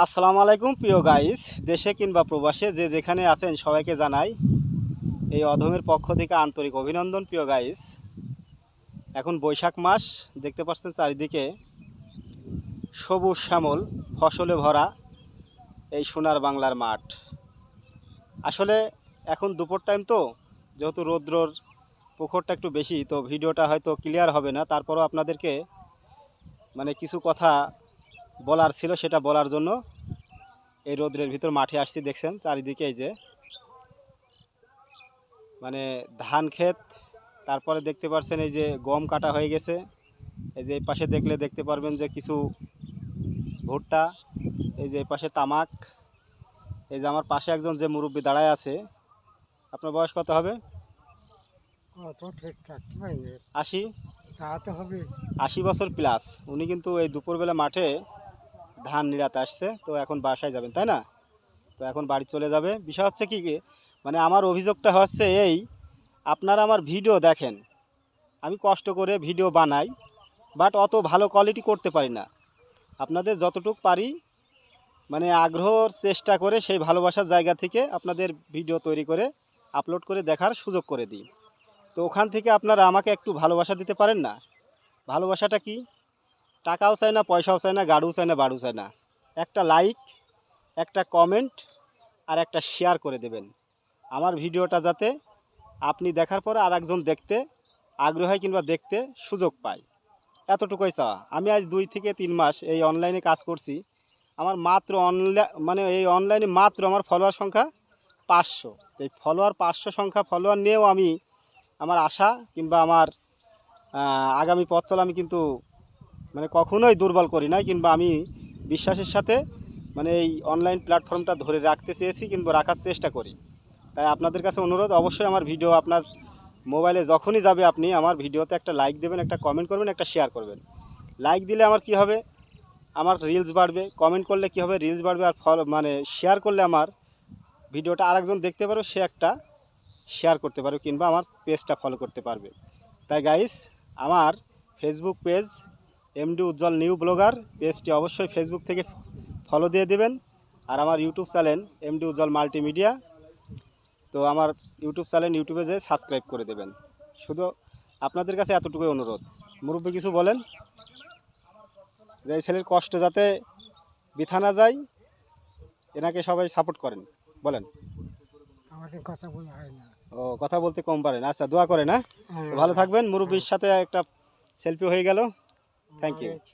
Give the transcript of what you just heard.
আসসালামু আলাইকুম প্রিয় গাইস, দেশে কিংবা প্রবাসে যে যেখানে আছেন সবাইকে জানাই এই অধমের পক্ষ থেকে আন্তরিক অভিনন্দন। প্রিয় গাইস, এখন বৈশাখ মাস, দেখতে পাচ্ছেন চারিদিকে সবুজ শ্যামল ফসলে ভরা এই সোনার বাংলার মাঠ। আসলে এখন দুপুর টাইম তো, যেহেতু রৌদ্রর প্রখরটা একটু বেশি, তো ভিডিওটা হয়তো ক্লিয়ার হবে না, তারপরও আপনাদেরকে কিছু কথা বলার ছিল, সেটা বলার জন্য এই রৌদ্রের ভিতর মাঠে আসছি। দেখছেন চারিদিকে এই যে ধান ক্ষেত, তারপরে দেখতে পাচ্ছেন এই যে গম কাটা হয়ে গেছে। এই যে এই পাশে দেখলে দেখতে পারবেন যে কিছু ভুট্টা, এই যে এই পাশে তামাক। এই যে আমার পাশে একজন যে মুরব্বী দাঁড়ায় আছে, আপনার বয়স কত হবে? ঠিকঠাক 80? তাতে হবে। 80 বছর প্লাস। উনি কিন্তু এই দুপুরবেলা মাঠে ধান নিড়াতে আসছে, তো এখন বাসায় যাবেন তাই না? তো এখন বাড়ি চলে যাবে। বিষয় হচ্ছে কি, আমার অভিযোগটা হচ্ছে এই, আপনারা আমার ভিডিও দেখেন, আমি কষ্ট করে ভিডিও বানাই, বাট অত ভালো কোয়ালিটি করতে পারি না। আপনাদের যতটুকু পারি আগ্রহর চেষ্টা করে সেই ভালোবাসার জায়গা থেকে আপনাদের ভিডিও তৈরি করে আপলোড করে দেখার সুযোগ করে দিই। তো ওখান থেকে আপনারা আমাকে একটু ভালোবাসা দিতে পারেন না? ভালোবাসাটা কি? টাকাও চাই না, পয়সাও চাই না, গাড়ুও চাই না, বাড়ু চাই না। একটা লাইক, একটা কমেন্ট আর একটা শেয়ার করে দেবেন আমার ভিডিওটা, যাতে আপনি দেখার পরে আর একজন দেখতে আগ্রহ হয় কিংবা দেখতে সুযোগ পায়। এতটুকুই চাওয়া। আমি আজ 2 থেকে 3 মাস এই অনলাইনে কাজ করছি। আমার মাত্র এই অনলাইনে মাত্র আমার ফলোয়ার সংখ্যা 500। এই ফলোয়ার 500 সংখ্যা ফলোয়ার নিয়েও আমি আমার আশা কিংবা আমার আগামী পথ চলা আমি কিন্তু কখনোই দুর্বল করি নাই, কিংবা আমি বিশ্বাসের সাথে এই অনলাইন প্ল্যাটফর্মটা ধরে রাখতে চেয়েছি কিংবা রাখার চেষ্টা করি। তাই আপনাদের কাছে অনুরোধ, অবশ্যই আমার ভিডিও আপনার মোবাইলে যখনই যাবে আপনি আমার ভিডিওতে একটা লাইক দেবেন, একটা কমেন্ট করবেন, একটা শেয়ার করবেন। লাইক দিলে আমার কি হবে? আমার রিলস বাড়বে। কমেন্ট করলে কি হবে? রিলস বাড়বে। আর শেয়ার করলে আমার ভিডিওটা আরেকজন দেখতে পারবে, সে একটা শেয়ার করতে পারবে কিংবা আমার পেজটা ফলো করতে পারবে। তাই গাইস, আমার ফেসবুক পেজ এমডি উজ্জ্বল নিউ ব্লগার পেজটি অবশ্যই ফেসবুক থেকে ফলো দিয়ে দেবেন। আর আমার ইউটিউব চ্যানেল এমডি উজ্জ্বল মাল্টিমিডিয়া, তো আমার ইউটিউব চ্যানেল ইউটিউবে যেয়ে সাবস্ক্রাইব করে দেবেন। শুধু আপনাদের কাছে এতটুকুই অনুরোধ। মুরব্বী কিছু বলেন, যে এই ছেলের কষ্ট যাতে বৃথা না যায়, এনাকে সবাই সাপোর্ট করেন। বলেন। আমাদের কথা বলা হয় না। ও, কথা বলতে কম পারেন? আচ্ছা, দোয়া করে না। হ্যাঁ, ভালো থাকবেন। হ্যাঁ। মুরব্বীর সাথে একটা সেলফি হয়ে গেল। Thank you.